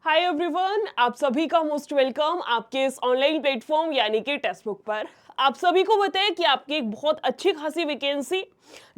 Hi everyone, आप सभी का मोस्ट वेलकम आपके इस ऑनलाइन प्लेटफॉर्म यानी कि टेक्स्ट बुक पर। आप सभी को बताएं कि आपकी एक बहुत अच्छी खासी वैकेंसी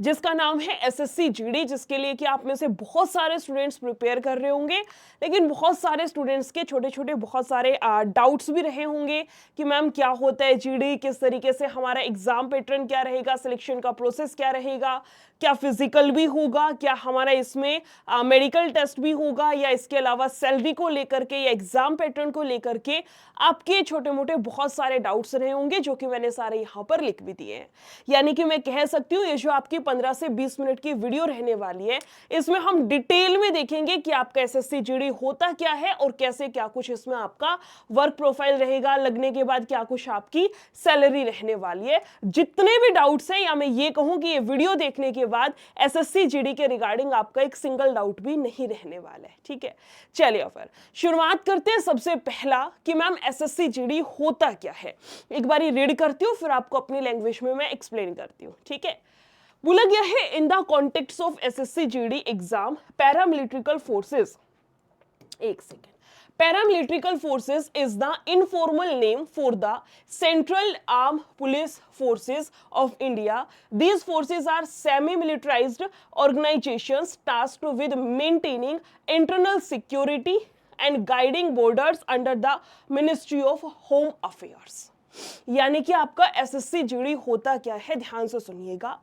जिसका नाम है एसएससी जीडी, जिसके लिए कि आप में से बहुत सारे स्टूडेंट्स प्रिपेयर कर रहे होंगे, लेकिन बहुत सारे स्टूडेंट्स के छोटे छोटे बहुत सारे डाउट्स भी रहे होंगे कि मैम क्या होता है जीडी, किस तरीके से हमारा एग्जाम पैटर्न क्या रहेगा, सिलेक्शन का प्रोसेस क्या रहेगा, क्या फिजिकल भी होगा, क्या हमारा इसमें मेडिकल टेस्ट भी होगा, या इसके अलावा सैलरी को लेकर के या एग्जाम पैटर्न को लेकर के आपके छोटे मोटे बहुत सारे डाउट्स रहे होंगे, जो कि मैंने सारे यहाँ पर लिख भी दिए हैं। यानी कि मैं कह सकती हूँ ये जो आपकी 15 से 20 मिनट की वीडियो रहने वाली है, इसमें हम डिटेल में देखेंगे कि आपका एसएससी जीडी होता क्या है और कैसे क्या कुछ इसमें आपका वर्क प्रोफाइल रहेगा, लगने के बाद क्या कुछ आपकी सैलरी रहने वाली है। जितने भी डाउट्स हैं, या मैं ये कहूँ कि ये वीडियो देखने के बाद एसएससी जीडी के रिगार्डिंग आपका एक सिंगल डाउट भी नहीं रहने वाला है। ठीक है, चलिए फिर शुरुआत करते हैं। सबसे पहला कि मैम एसएससी जीडी होता क्या है, एक बारी रीड करती हूँ, फिर आपको अपनी लैंग्वेज में मैं एक्सप्लेन करती हूँ। ठीक है, बोला गया है in the context of SSC GD exam paramilitary forces, एक second, paramilitary forces is the informal name for the central armed police forces of India. These forces are semi-militarized organizations tasked with maintaining internal security and guiding borders under the Ministry of Home Affairs. यानी कि आपका SSC GD होता क्या है, ध्यान से सुनिएगा।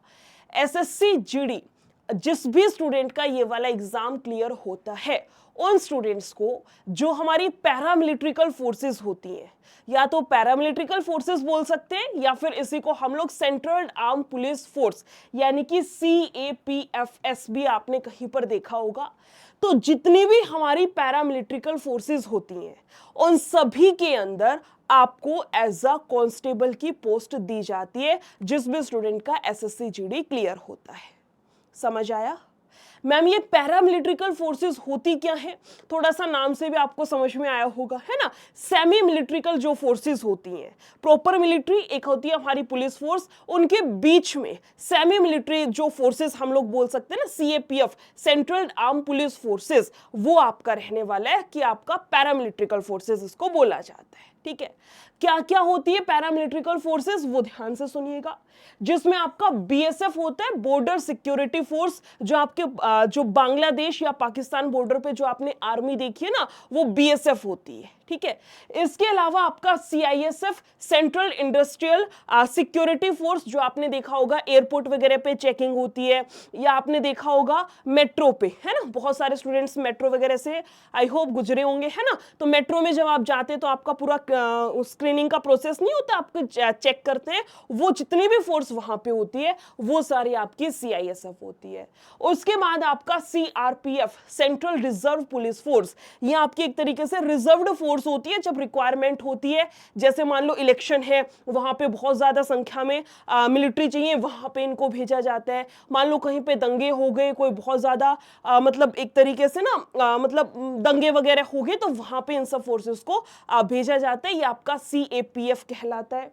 SSC GD, जिस भी स्टूडेंट का ये वाला एग्जाम क्लियर होता है, उन स्टूडेंट्स को जो हमारी पैरामिलिट्रिकल फोर्सेस होती हैं, या तो पैरामिलिट्रिकल फोर्सेस बोल सकते हैं, या फिर इसी को हम लोग सेंट्रल आर्म पुलिस फोर्स यानी कि CAPFS भी आपने कहीं पर देखा होगा। तो जितनी भी हमारी पैरामिलिट्रिकल फोर्सेस होती हैं, उन सभी के अंदर आपको एज अ कांस्टेबल की पोस्ट दी जाती है, जिस भी स्टूडेंट का एसएससी जीडी क्लियर होता है। समझ आया? मैम ये पैरामिलिट्रिकल फोर्सेस होती क्या है, थोड़ा सा नाम से भी आपको समझ में आया होगा, है ना। सेमी मिलिट्रिकल जो फोर्सेस होती हैं, प्रॉपर मिलिट्री एक होती है हमारी पुलिस फोर्स, उनके बीच में सेमी मिलिट्री जो फोर्सेस हम लोग बोल सकते हैं ना, CAPF central arm police forces, वो आपका रहने वाला है कि आपका पैरामिलिट्रिकल फोर्सेस इसको बोला जाता है। ठीक है, क्या क्या होती है पैरामिलिट्रिकल फोर्सेस, वो ध्यान से सुनिएगा। जिसमें आपका BSF होता है, बॉर्डर सिक्योरिटी फोर्स, जो आपके जो बांग्लादेश या पाकिस्तान बॉर्डर पे जो आपने आर्मी देखी है ना, वो BSF होती है। ठीक है, इसके अलावा आपका CISF central industrial security force, जो आपने देखा होगा एयरपोर्ट वगैरह पे चेकिंग होती है, या आपने देखा होगा मेट्रो पे, है ना, बहुत सारे स्टूडेंट्स मेट्रो वगैरह से आई होप गुजरे होंगे, है ना। तो मेट्रो में जब आप जाते हैं तो आपका पूरा स्क्रीनिंग का प्रोसेस नहीं होता, आपको चेक करते हैं, वो जितनी भी फोर्स वहां पे होती है वो सारी आपकी CISF होती है। उसके बाद आपका CRPF central reserve police force, ये आपकी एक तरीके से रिजर्व्ड फोर्स होती है जब रिक्वायरमेंट होती है, जैसे मान लो इलेक्शन है, वहां पे बहुत ज्यादा संख्या में मिलिट्री चाहिए, वहां पे इनको भेजा जाता है। मान लो कहीं पे दंगे हो गए, कोई बहुत ज्यादा मतलब एक तरीके से ना मतलब दंगे वगैरह हो गए, तो वहां पे इन सब फोर्सेस को भेजा जाता है, ये आपका CAPF कहलाता है,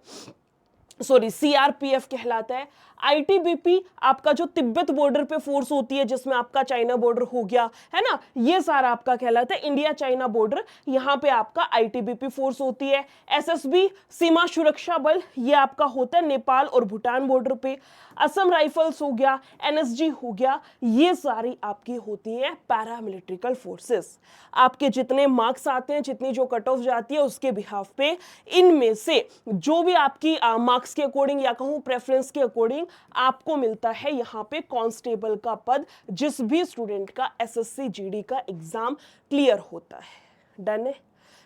सॉरी CRPF कहलाता है। ITBP आपका जो तिब्बत बॉर्डर पे फोर्स होती है, जिसमें आपका चाइना बॉर्डर हो गया, है ना, ये सारा आपका कहलाता है इंडिया चाइना बॉर्डर, यहाँ पे आपका ITBP फोर्स होती है। SSB सीमा सुरक्षा बल, ये आपका होता है नेपाल और भूटान बॉर्डर पे। असम राइफल्स हो गया, NSG हो गया, ये सारी आपकी होती है पैरामिलिट्रिकल फोर्सेस। आपके जितने मार्क्स आते हैं, जितनी जो कट ऑफ जाती है उसके बिहाफ पे, इनमें से जो भी आपकी मार्क्स के अकॉर्डिंग या कहूं प्रेफरेंस के अकॉर्डिंग आपको मिलता है यहाँ पे कांस्टेबल का पद, जिस भी स्टूडेंट का एसएससी जीडी का एग्जाम क्लियर होता है। डन है,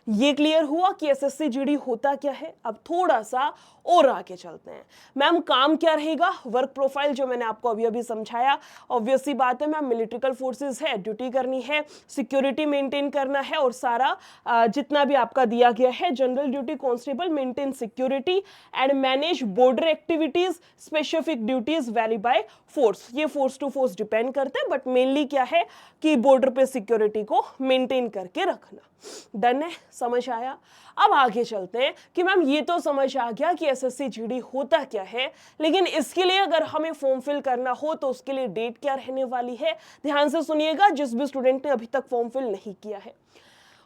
ये क्लियर हुआ कि एसएससी जीडी होता क्या है। अब थोड़ा सा और आगे चलते हैं। मैम काम क्या रहेगा, वर्क प्रोफाइल जो मैंने आपको अभी अभी समझाया, ऑब्वियस सी बात है मैम, मिलिट्रिकल फोर्सेस है, ड्यूटी करनी है, सिक्योरिटी मेंटेन करना है, और सारा जितना भी आपका दिया गया है, general duty constable maintain security and manage border activities, specific duties very by force. ये फोर्स टू फोर्स डिपेंड करते हैं, बट मेनली क्या है कि बॉर्डर पे सिक्योरिटी को मेंटेन करके रखना। डन है, समझ आया। अब आगे चलते हैं कि मैम ये तो समझ आ गया कि एसएससी जीडी होता क्या है, लेकिन इसके लिए अगर हमें फॉर्म फिल करना हो तो उसके लिए डेट क्या रहने वाली है, ध्यान से सुनिएगा जिस भी स्टूडेंट ने अभी तक फॉर्म फिल नहीं किया है।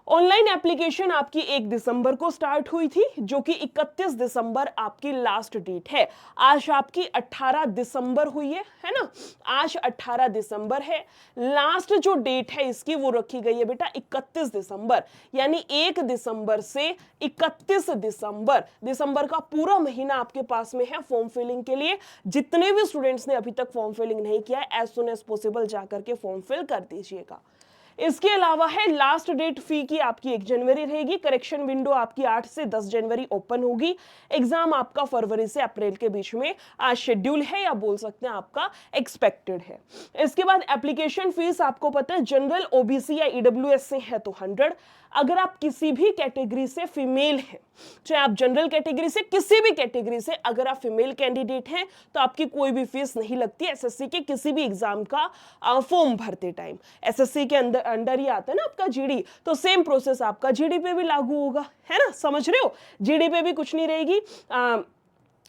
ऑनलाइन एप्लीकेशन आपकी 1 दिसंबर को स्टार्ट हुई थी, जो कि 31 दिसंबर आपकी लास्ट डेट है। आज आपकी 18 दिसंबर हुई है ना? आज 18 दिसंबर है। लास्ट जो डेट है इसकी वो रखी गई है बेटा 31 दिसंबर, यानी 1 दिसंबर से 31 दिसंबर, दिसंबर का पूरा महीना आपके पास में है फॉर्म फिलिंग के लिए। जितने भी स्टूडेंट्स ने अभी तक फॉर्म फिलिंग नहीं किया है, एज सुन एज पॉसिबल जाकर के फॉर्म फिल कर दीजिएगा। इसके अलावा है लास्ट डेट फी की आपकी 1 जनवरी रहेगी। करेक्शन विंडो आपकी 8 से 10 जनवरी ओपन होगी। एग्जाम आपका फरवरी से अप्रैल के बीच में आज शेड्यूल है, या बोल सकते हैं आपका एक्सपेक्टेड है। इसके बाद एप्लीकेशन फीस आपको पता है जनरल, ओबीसी या ईडब्ल्यूएस से है तो 100। अगर आप किसी भी कैटेगरी से फीमेल हैं, चाहे आप जनरल कैटेगरी से, किसी भी कैटेगरी से अगर आप फीमेल कैंडिडेट हैं, तो आपकी कोई भी फीस नहीं लगती एसएससी के किसी भी एग्जाम का फॉर्म भरते टाइम। एसएससी के अंडर ही आता है ना आपका जीडी, तो सेम प्रोसेस आपका जीडी पे भी लागू होगा, है ना? समझ रहे हो? जीडी पे भी कुछ नहीं रहेगी।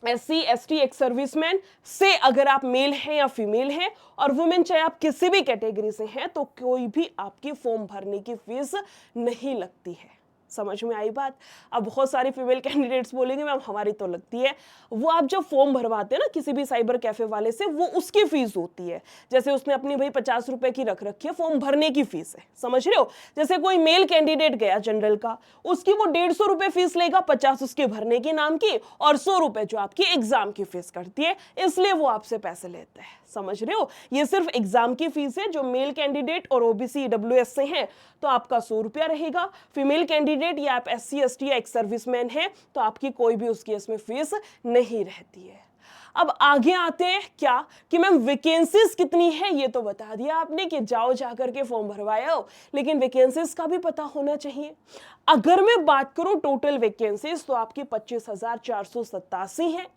एससी एसटी एक्स सर्विसमैन से अगर आप मेल हैं या फीमेल हैं, और वुमेन चाहे आप किसी भी कैटेगरी से हैं, तो कोई भी आपकी फॉर्म भरने की फीस नहीं लगती है। समझ में आई बात? अब बहुत सारे फीमेल कैंडिडेट्स बोलेंगे मैम हमारी तो लगती है। वो आप जब फॉर्म भरवाते हैं ना किसी भी साइबर कैफे वाले से, वो उसकी फीस होती है। जैसे उसने अपनी भाई 50 रुपए की रख रखी है, फॉर्म भरने की फीस है। समझ रहे हो? जैसे कोई मेल कैंडिडेट गया जनरल का, उसकी वो 150 रुपए फीस लेगा, 50 उसके भरने के नाम की, और 100 रुपए जो आपकी एग्जाम की फीस करती है, इसलिए वो आपसे पैसे लेते हैं। समझ रहे हो? ये सिर्फ एग्जाम की फीस है। जो मेल कैंडिडेट और ओबीसी ईडब्ल्यूएस से हैं, तो आपका 100 रुपया रहेगा। फीमेल कैंडिडेट या आप एससी एसटी या एक्स सर्विसमैन हैं, तो आपकी कोई भी उस केस में फीस नहीं रहती है। अब आगे आते हैं क्या कि मैम वैकेंसीज कितनी है, ये तो बता दिया आपने कि जाओ जाकर के फॉर्म भरवाओ, लेकिन वैकेंसीज का भी पता होना चाहिए। अगर मैं बात करूं टोटल वैकेंसीज, तो आपकी 25,487 है,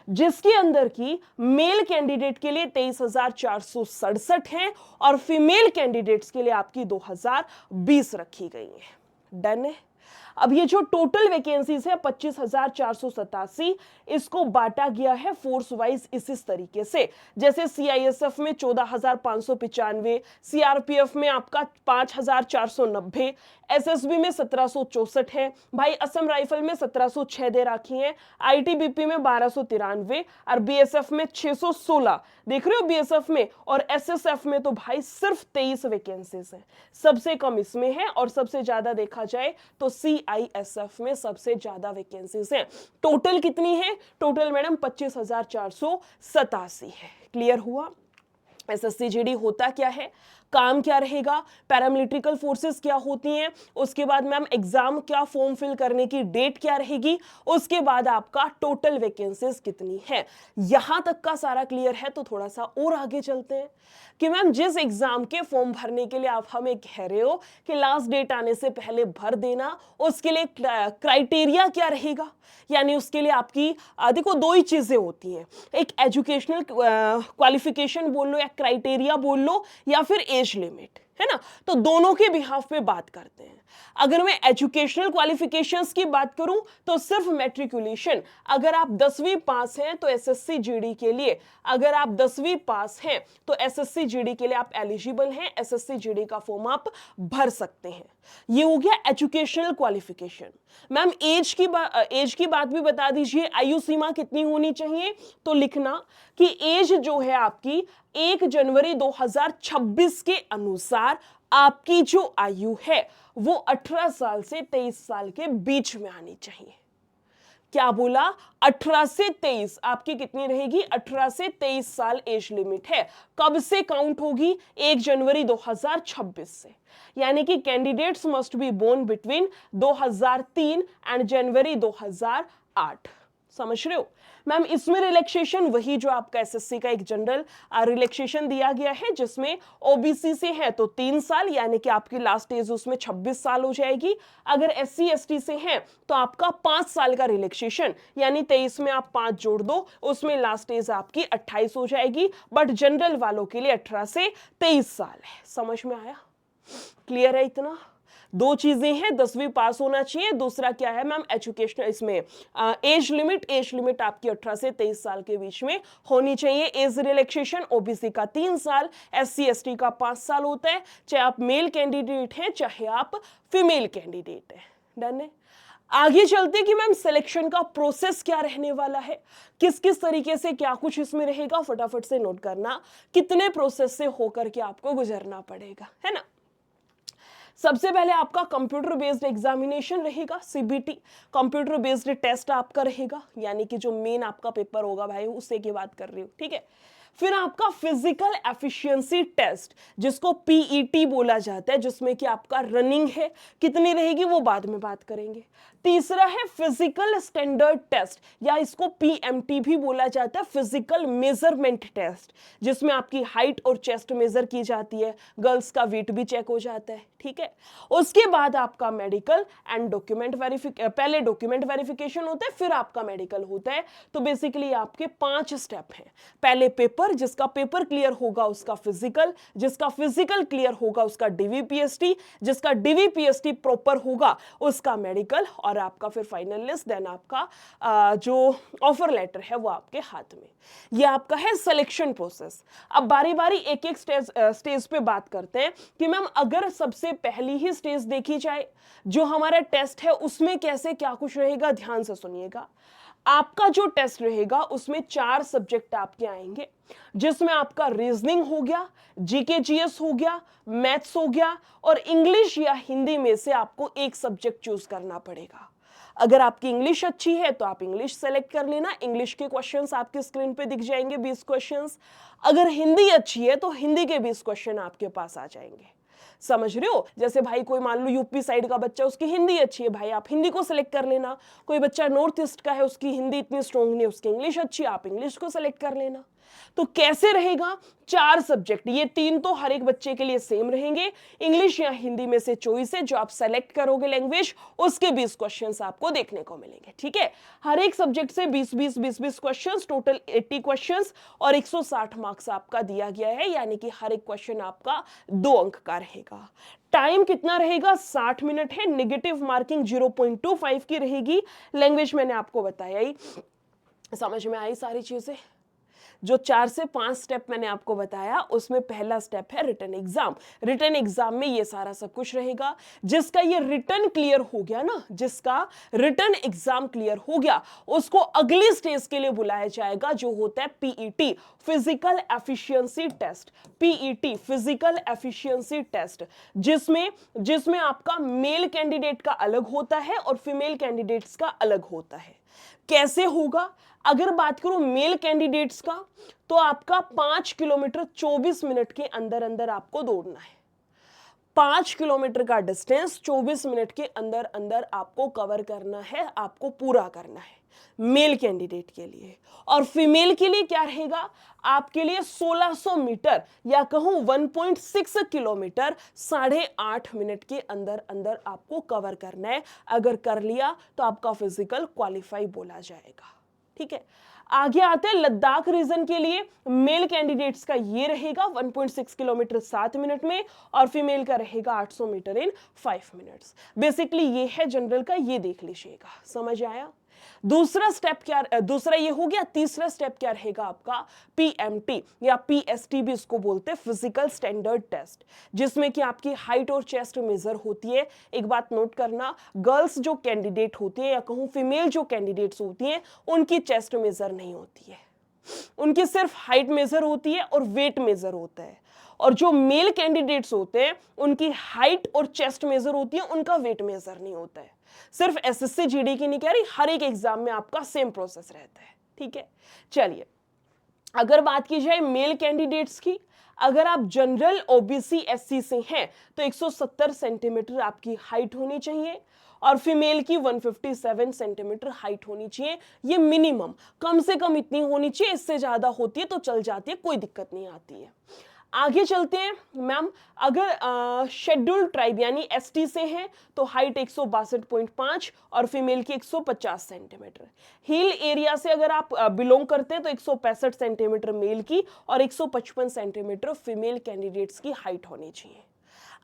जिसके अंदर की मेल कैंडिडेट के लिए 23,467 है, और फीमेल कैंडिडेट्स के लिए आपकी 2020 रखी गई है। डन है? अब ये जो टोटल वैकेंसीज है 25,487, इसको बांटा गया है फोर्स वाइज इस तरीके से। जैसे सीआईएसएफ में 14,595, सीआरपीएफ में आपका 5,490, एसएसबी में 1764 है, भाई असम राइफल में 1706 दे रखी है, आईटीबीपी में 1293, और बीएसएफ में 616। देख रहे हो बीएसएफ में, और एसएसएफ में तो भाई सिर्फ 23 वैकेंसीज हैं। सबसे कम इसमें है, और सबसे ज्यादा देखा जाए तो सीआईएसएफ में सबसे ज्यादा वैकेंसीज हैं। टोटल कितनी है? टोटल मैडम 25,487 है। क्लियर हुआ? एसएससी जीडी होता क्या है, काम क्या रहेगा, पैरामिलिट्रिकल फोर्सेस क्या होती हैं, उसके बाद मैम एग्जाम क्या, फॉर्म फिल करने की डेट क्या रहेगी, उसके बाद आपका टोटल वैकेंसीज कितनी है। यहां तक का सारा क्लियर है, तो थोड़ा सा और आगे चलते हैं कि मैम जिस एग्जाम के फॉर्म भरने के लिए आप हमें कह रहे हो कि लास्ट डेट आने से पहले भर देना, उसके लिए क्राइटेरिया क्या रहेगा, यानी उसके लिए आपकी देखो 2 ही चीजें होती हैं, एक एजुकेशनल क्वालिफिकेशन बोल लो, या क्राइटेरिया बोल लो, या फिर एज लिमिट, है ना? तो दोनों के बिहाफ पे बात करते हैं। अगर मैं एजुकेशनल क्वालिफिकेशंस की बात करूं, तो सिर्फ मैट्रिकुलेशन, अगर आप 10वीं पास हैं तो एसएससी जीडी के लिए, अगर आप 10वीं पास हैं तो एसएससी जीडी के लिए आप एलिजिबल हैं, एसएससी जीडी का फॉर्म आप भर सकते हैं। ये हो गया एजुकेशनल क्वालिफिकेशन। मैम एज की बात भी बता दीजिए, आयु सीमा कितनी होनी चाहिए, तो लिखना कि एज जो है आपकी 1 जनवरी 2026 के अनुसार आपकी जो आयु है वो 18 साल से 23 साल के बीच में आनी चाहिए। क्या बोला? 18 से 23 आपकी कितनी रहेगी? 18 से 23 साल एज लिमिट है। कब से काउंट होगी? 1 जनवरी 2026 से। यानी कि candidates must be born between 2003 and January 2008। समझ रहे हो? मैम इसमें रिलैक्सेशन वही जो आपका एसएससी का एक जनरल रिलैक्सेशन दिया गया है, जिसमें ओबीसी से है तो 3 साल, यानी कि आपकी लास्ट एज उसमें 26 साल हो जाएगी। अगर एससी एसटी से हैं तो आपका 5 साल का रिलैक्सेशन, यानी 23 में आप 5 जोड़ दो, उसमें लास्ट एज आपकी 28 हो जाएगी। बट जनरल वालों के लिए 18 से 23 साल है। समझ में आया? क्लियर है इतना? दो चीजें हैं, 10वीं पास होना चाहिए, दूसरा क्या है मैम एजुकेशनल, इसमें एज लिमिट आपकी 18 से 23 साल के बीच में होनी चाहिए। एज रिलैक्सेशन ओबीसी का 3 साल, एससी एसटी का 5 साल होता है, चाहे आप मेल कैंडिडेट हैं चाहे आप फीमेल कैंडिडेट हैं। डन है। आगे चलते कि मैम सिलेक्शन का प्रोसेस क्या रहने वाला है, किस किस तरीके से क्या कुछ इसमें रहेगा, फटाफट से नोट करना कितने प्रोसेस से होकर के आपको गुजरना पड़ेगा, है ना। सबसे पहले आपका कंप्यूटर बेस्ड एग्जामिनेशन रहेगा, सीबीटी कंप्यूटर बेस्ड टेस्ट आपका रहेगा, यानी कि जो मेन आपका पेपर होगा भाई उससे की बात कर रही हूँ, ठीक है। फिर आपका फिजिकल एफिशिएंसी टेस्ट जिसको पीईटी बोला जाता है, जिसमें कि आपका रनिंग है, कितनी रहेगी वो बाद में बात करेंगे। तीसरा है फिजिकल स्टैंडर्ड टेस्ट या इसको पीएमटी भी बोला जाता है, फिजिकल मेजरमेंट टेस्ट, जिसमें आपकी हाइट और चेस्ट मेजर की जाती है, गर्ल्स का वेट भी चेक हो जाता है, ठीक है। उसके बाद आपका मेडिकल एंड डॉक्यूमेंट वेरिफिकेशन, पहले डॉक्यूमेंट वेरिफिकेशन होता है फिर आपका मेडिकल होता है। तो बेसिकली आपके 5 स्टेप हैं। पहले पेपर, जिसका पेपर क्लियर होगा उसका फिजिकल, जिसका फिजिकल क्लियर होगा उसका डीवीपीएसटी, जिसका डीवीपीएसटी प्रॉपर होगा उसका मेडिकल, और आपका फिर फाइनल लिस्ट, देन आपका जो ऑफर लेटर है वो आपके हाथ में। ये आपका है सिलेक्शन प्रोसेस। अब बारी बारी एक एक स्टेज पे बात करते हैं कि मैम अगर सबसे पहली ही स्टेज देखी जाए, जो हमारा टेस्ट है उसमें कैसे क्या कुछ रहेगा, ध्यान से सुनिएगा। आपका जो टेस्ट रहेगा उसमें 4 सब्जेक्ट आपके आएंगे, जिसमें आपका रीजनिंग हो गया, जीके जीएस हो गया, मैथ्स हो गया, और इंग्लिश या हिंदी में से आपको एक सब्जेक्ट चूज करना पड़ेगा। अगर आपकी इंग्लिश अच्छी है तो आप इंग्लिश सेलेक्ट कर लेना, इंग्लिश के क्वेश्चंस आपके स्क्रीन पे दिख जाएंगे 20 क्वेश्चंस। अगर हिंदी अच्छी है तो हिंदी के 20 क्वेश्चन आपके पास आ जाएंगे। समझ रहे हो, जैसे भाई कोई मान लो यूपी साइड का बच्चा, उसकी हिंदी अच्छी है, भाई आप हिंदी को सिलेक्ट कर लेना। कोई बच्चा नॉर्थ ईस्ट का है, उसकी हिंदी इतनी स्ट्रॉन्ग नहीं, उसकी इंग्लिश अच्छी है, आप इंग्लिश को सिलेक्ट कर लेना। तो कैसे रहेगा, 4 सब्जेक्ट, ये 3 तो हर एक बच्चे के लिए सेम रहेंगे, इंग्लिश या हिंदी में से चॉइस है, जो आप सेलेक्ट करोगे लैंग्वेज उसके 20 क्वेश्चंस आपको देखने को मिलेंगे, ठीक है। हर एक सब्जेक्ट से 20 क्वेश्चंस, टोटल 80 क्वेश्चंस, और 160 मार्क्स आपका दिया गया है, यानी कि हर एक क्वेश्चन आपका 2 अंक का रहेगा। टाइम कितना रहेगा, 60 मिनट है, नेगेटिव मार्किंग 0.25 की रहेगी। लैंग्वेज मैंने आपको बताया ही, समझ में आई सारी चीजें। जो 4 से 5 स्टेप मैंने आपको बताया उसमें पहला स्टेप है रिटन एग्जाम। रिटन एग्जाम में ये सारा सब कुछ रहेगा। जिसका ये रिटन क्लियर हो गया ना, जिसका रिटन एग्जाम क्लियर हो गया, उसको अगली स्टेज के लिए बुलाया जाएगा, जो होता है PET, physical efficiency test. PET physical efficiency test, जिसमें आपका मेल कैंडिडेट का अलग होता है और फीमेल कैंडिडेट्स का अलग होता है। कैसे होगा, अगर बात करूं मेल कैंडिडेट्स का, तो आपका 5 किलोमीटर 24 मिनट के अंदर अंदर आपको दौड़ना है। 5 किलोमीटर का डिस्टेंस 24 मिनट के अंदर अंदर आपको कवर करना है, आपको पूरा करना है मेल कैंडिडेट के लिए। और फीमेल के लिए क्या रहेगा, आपके लिए 1600 मीटर या कहूं 1.6 किलोमीटर 8.5 मिनट के अंदर अंदर आपको कवर करना है। अगर कर लिया तो आपका फिजिकल क्वालिफाई बोला जाएगा, ठीक है। आगे आते हैं लद्दाख रीजन के लिए, मेल कैंडिडेट्स का ये रहेगा 1.6 किलोमीटर 7 मिनट में, और फीमेल का रहेगा 800 मीटर इन 5 मिनट्स। बेसिकली ये है जनरल का, ये देख लीजिएगा, समझ आया। दूसरा स्टेप क्या, दूसरा ये हो गया। तीसरा स्टेप क्या रहेगा आपका, पीएमटी या पीएसटी भी इसको बोलते हैं, फिजिकल स्टैंडर्ड टेस्ट, जिसमें कि आपकी हाइट और चेस्ट मेजर होती है। एक बात नोट करना, गर्ल्स जो कैंडिडेट होती है या कहूं फीमेल जो कैंडिडेट्स होती हैं, उनकी चेस्ट मेजर नहीं होती है, उनकी सिर्फ हाइट मेजर होती है और वेट मेजर होता है। और जो मेल कैंडिडेट्स होते हैं उनकी हाइट और चेस्ट मेजर होती है, उनका वेट मेजर नहीं होता है। सिर्फ एसएससी जीडी की नहीं कह रही, हर एक एग्जाम में आपका सेम प्रोसेस रहता है, ठीक है। चलिए, अगर बात की जाए मेल कैंडिडेट्स की, अगर आप जनरल ओबीसी एससी से हैं तो 170 सेंटीमीटर आपकी हाइट होनी चाहिए, और फीमेल की 157 सेंटीमीटर हाइट होनी चाहिए। ये मिनिमम, कम से कम इतनी होनी चाहिए, इससे ज्यादा होती है तो चल जाती है, कोई दिक्कत नहीं आती है। आगे चलते हैं मैम, अगर शेड्यूल्ड ट्राइब यानी एसटी से हैं तो हाइट 162.5 और फीमेल की 150 सेंटीमीटर। हिल एरिया से अगर आप बिलोंग करते हैं तो 165 सेंटीमीटर मेल की और 155 सेंटीमीटर फीमेल कैंडिडेट्स की हाइट होनी चाहिए।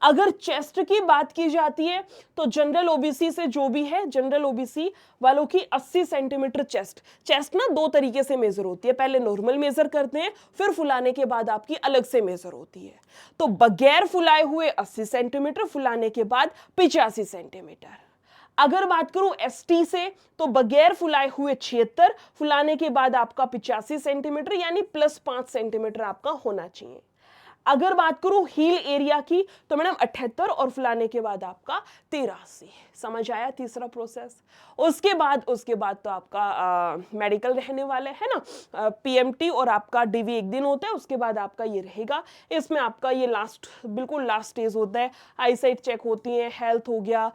अगर चेस्ट की बात की जाती है तो जनरल ओबीसी से जो भी है, जनरल ओबीसी वालों की 80 सेंटीमीटर चेस्ट ना दो तरीके से मेजर होती है, पहले नॉर्मल मेजर करते हैं, फिर फुलाने के बाद आपकी अलग से मेजर होती है। तो बगैर फुलाए हुए 80 सेंटीमीटर, फुलाने के बाद 85 सेंटीमीटर। अगर बात करूं एसटी से तो बगैर फुलाए हुए 76, फुलाने के बाद आपका 85 सेंटीमीटर यानी +5 सेंटीमीटर आपका होना चाहिए। अगर बात करूं हील एरिया की तो मैडम 78 और फुलाने के बाद आपका 83। समझ आया तीसरा प्रोसेस। उसके बाद तो आपका मेडिकल रहने वाले है ना, पीएमटी और आपका डीवी एक दिन होता है, उसके बाद आपका ये रहेगा। इसमें आपका ये बिल्कुल लास्ट स्टेज होता है, आईसाइट चेक होती है, हेल्थ हो गया,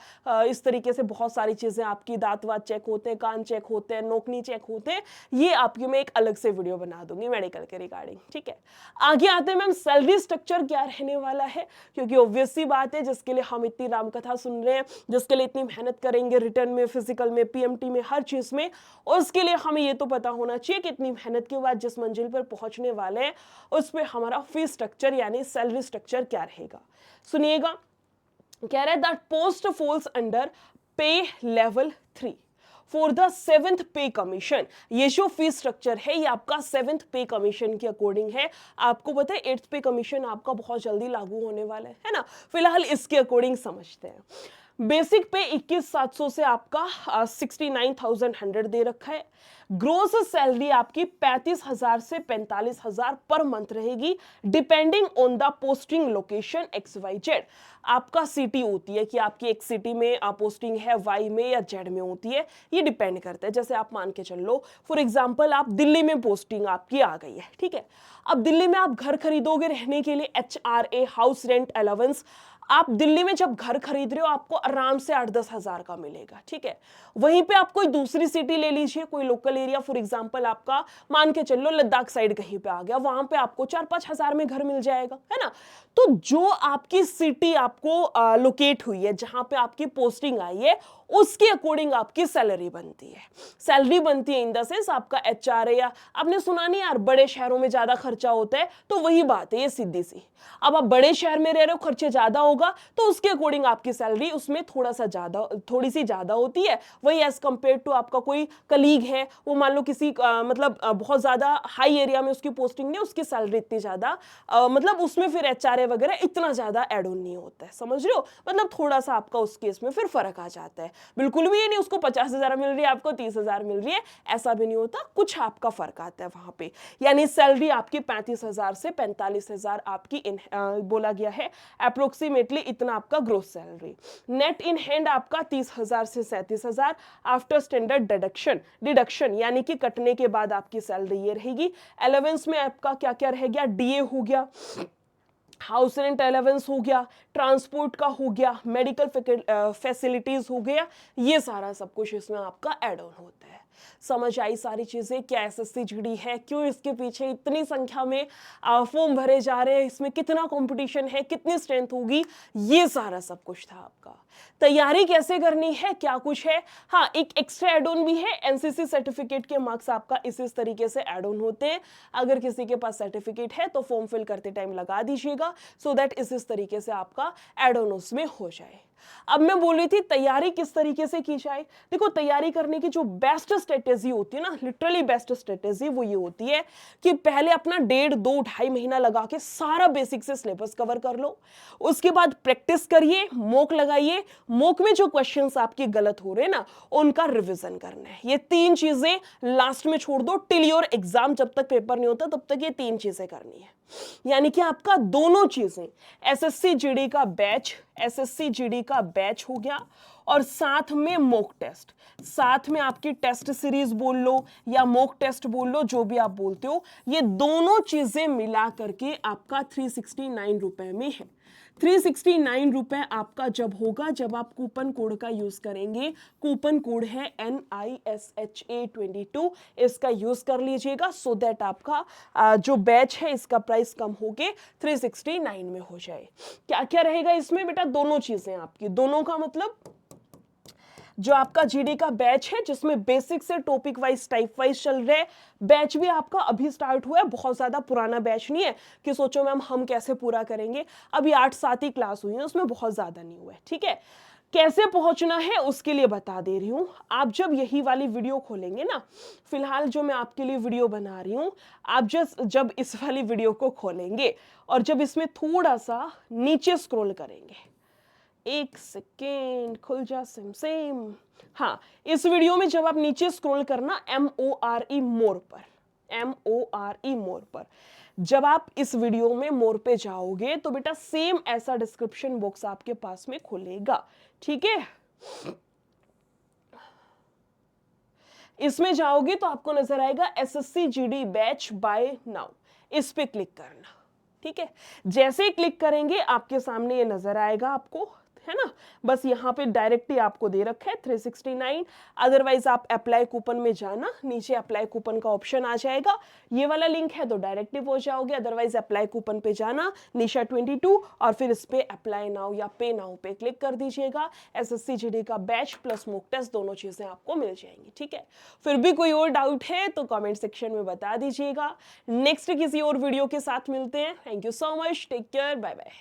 इस तरीके से बहुत सारी चीजें आपकी, दांत वात चेक होते हैं, कान चेक होते हैं, नोकनी चेक होते हैं। ये आपकी मैं एक अलग से वीडियो बना दूंगी मेडिकल के रिगार्डिंग, ठीक है। आगे आते हैं मैम सैलरी स्ट्रक्चर क्या रहने वाला है, क्योंकि ऑब्वियस सी बात है जिसके लिए हम इतनी रामकथा सुन रहे हैं, जिसके लिए इतनी मेहनत करेंगे रिटर्न में, फिजिकल में, पीएमटी में, हर चीज में, उसके लिए हमें ये तो पता होना चाहिए कि इतनी मेहनत के बाद जिस मंजिल पर पहुंचने वाले हैं उस पर हमारा फीस स्ट्रक्चर यानी सैलरी स्ट्रक्चर क्या रहेगा। सुनिएगा, कह रहा है दैट पोस्ट फॉल्स अंडर पे लेवल 3 फॉर द 7th पे कमीशन। ये जो फीस स्ट्रक्चर है ये आपका 7th पे कमीशन के अकॉर्डिंग है। आपको पता है 8th पे कमीशन आपका बहुत जल्दी लागू होने वाला है ना। फिलहाल इसके अकॉर्डिंग समझते हैं। बेसिक पे 21,700 से आपका 69,100 दे रखा है। ग्रोस सैलरी आपकी 35,000 से 45,000 पर मंथ रहेगी, depending on the posting location XYZ। आपका सिटी होती है कि आपकी एक सिटी में पोस्टिंग है, वाई में या जेड में होती है, ये डिपेंड करता है। जैसे आप मान के चल लो फॉर एग्जांपल आप दिल्ली में पोस्टिंग आपकी आ गई है, ठीक है। अब दिल्ली में आप घर खरीदोगे रहने के लिए, HRA हाउस रेंट अलाउंस, आप दिल्ली में जब घर खरीद रहे हो आपको आराम से 8-10 हजार का मिलेगा, ठीक है। वहीं पे आप कोई दूसरी सिटी ले लीजिए, कोई लोकल एरिया, फॉर एग्जांपल आपका मान के चलो लद्दाख साइड कहीं पे आ गया, वहां पे आपको 4-5 हजार में घर मिल जाएगा, है ना। तो जो आपकी सिटी आपको लोकेट हुई है, जहां पे आपकी पोस्टिंग आई है, उसके अकॉर्डिंग आपकी सैलरी बनती है। सैलरी बनती है इन द सेंस आपका HRA, या आपने सुना नहीं यार बड़े शहरों में ज्यादा खर्चा होता है, तो वही बात है ये सीधी सी। अब आप बड़े शहर में रह रहे हो, खर्चे ज्यादा होगा, तो उसके अकॉर्डिंग आपकी सैलरी उसमें थोड़ी सी ज्यादा होती है। वही एज कंपेयर टू आपका कोई कलीग है, वो मान लो किसी मतलब बहुत ज्यादा हाई एरिया में उसकी पोस्टिंग नहीं, उसकी सैलरी इतनी ज्यादा मतलब उसमें फिर HRA वगैरह इतना ज्यादा एड ऑन नहीं होता है, समझ रहे हो। मतलब थोड़ा सा आपका उस केस में फिर फर्क आ जाता है। बिल्कुल भी ये नहीं उसको 50,000 मिल रही है, आपको 30,000 मिल रही है, ऐसा भी नहीं होता, कुछ आपका फर्क आता है वहां पे। यानी सैलरी आपकी 35,000 से 45,000 आपकी बोला गया है, अप्रोक्सीमेटली इतना आपका gross salary. Net in hand आपका 30,000 से 37,000 आफ्टर स्टैंडर्ड डिडक्शन यानी कि कटने के बाद आपकी सैलरी ये रहेगी। अलाउंस में आपका क्या क्या रह गया, DA हो गया, हाउस रेंट अलाउंस हो गया, ट्रांसपोर्ट का हो गया, मेडिकल फैसिलिटीज हो गया, ये सारा सब कुछ इसमें आपका एड ऑन होता है। समझ आई सारी चीजें, क्या SSC GD है, क्यों इसके पीछे इतनी संख्या में फॉर्म भरे जा रहे हैं, इसमें कितना कंपटीशन है, कितनी स्ट्रेंथ होगी, ये सारा सब कुछ था आपका। तैयारी कैसे करनी है, क्या कुछ है, हाँ एक एक्स्ट्रा एड ऑन भी है, NCC सर्टिफिकेट के मार्क्स आपका इस तरीके से एड ऑन होते हैं। अगर किसी के पास सर्टिफिकेट है तो फॉर्म फिल करते टाइम लगा दीजिएगा, सो दैट इस तरीके से आपका एड ऑन उसमें हो जाए। अब मैं बोल रही थी तैयारी किस तरीके से की जाए। देखो तैयारी करने की जो बेस्ट स्ट्रेटेजी होती है ना, लिटरली बेस्ट स्ट्रेटेजी वो ये होती है कि पहले अपना 1.5-2-2.5 महीना लगा के सारा बेसिक से सिलेबस कवर कर लो। उसके बाद प्रैक्टिस करिए, मॉक लगाइए, मॉक में जो क्वेश्चंस आपके गलत हो रहे हैं ना उनका रिवीजन करना है। ये 3 चीजें लास्ट में छोड़ दो, टिल योर एग्जाम, जब तक पेपर नहीं होता तब तक ये 3 चीजें करनी है। यानी कि आपका दोनों चीजें, SSC GD का बैच हो गया और साथ में मॉक टेस्ट, साथ में आपकी टेस्ट सीरीज बोल लो या मॉक टेस्ट बोल लो, जो भी आप बोलते हो, ये दोनों चीजें मिला करके आपका 369 रुपए में है। 369 रुपए आपका जब होगा जब आप कूपन कोड का यूज करेंगे। कूपन कोड है NISHA22, इसका यूज कर लीजिएगा सो दैट आपका जो बैच है इसका प्राइस कम होके 369 में हो जाए। क्या क्या रहेगा इसमें बेटा, दोनों चीजें आपकी, दोनों का मतलब जो आपका जीडी का बैच है जिसमें बेसिक से टॉपिक वाइज टाइप वाइज चल रहे हैं, बैच भी आपका अभी स्टार्ट हुआ है, बहुत ज़्यादा पुराना बैच नहीं है कि सोचो मैम हम कैसे पूरा करेंगे, अभी 8-7 ही क्लास हुई है, उसमें बहुत ज़्यादा नहीं हुआ है, ठीक है। कैसे पहुंचना है उसके लिए बता दे रही हूं। आप जब यही वाली वीडियो खोलेंगे ना, फिलहाल जो मैं आपके लिए वीडियो बना रही हूं, आप जब इस वाली वीडियो को खोलेंगे और जब इसमें थोड़ा सा नीचे स्क्रॉल करेंगे, एक सेकेंड खुल जा सेम सेम, हाँ, इस वीडियो में जब आप नीचे स्क्रॉल करना MORE मोर पर, MORE मोर पर, जब आप इस वीडियो में मोर पे जाओगे तो बेटा सेम ऐसा डिस्क्रिप्शन बॉक्स आपके पास में खुलेगा, ठीक है। इसमें जाओगे तो आपको नजर आएगा SSC GD batch buy now, इस पे क्लिक करना, ठीक है। जैसे ही क्लिक करेंगे आपके सामने ये नजर आएगा आपको, है ना, बस यहाँ पे डायरेक्टली आपको दे रखा है 369। अदरवाइज आप अप्लाई कूपन में जाना, नीचे अप्लाई कूपन का ऑप्शन आ जाएगा, ये वाला लिंक है तो डायरेक्टली पहुंच जाओगे, अदरवाइज अप्लाई कूपन पे जाना निशा 22 और फिर इस पे अप्लाई नाउ या पे नाउ पे क्लिक कर दीजिएगा। SSC GD का बैच प्लस मॉक टेस्ट दोनों चीजें आपको मिल जाएंगी, ठीक है। फिर भी कोई और डाउट है तो कॉमेंट सेक्शन में बता दीजिएगा। नेक्स्ट किसी और वीडियो के साथ मिलते हैं। Thank you so much, take care, bye bye.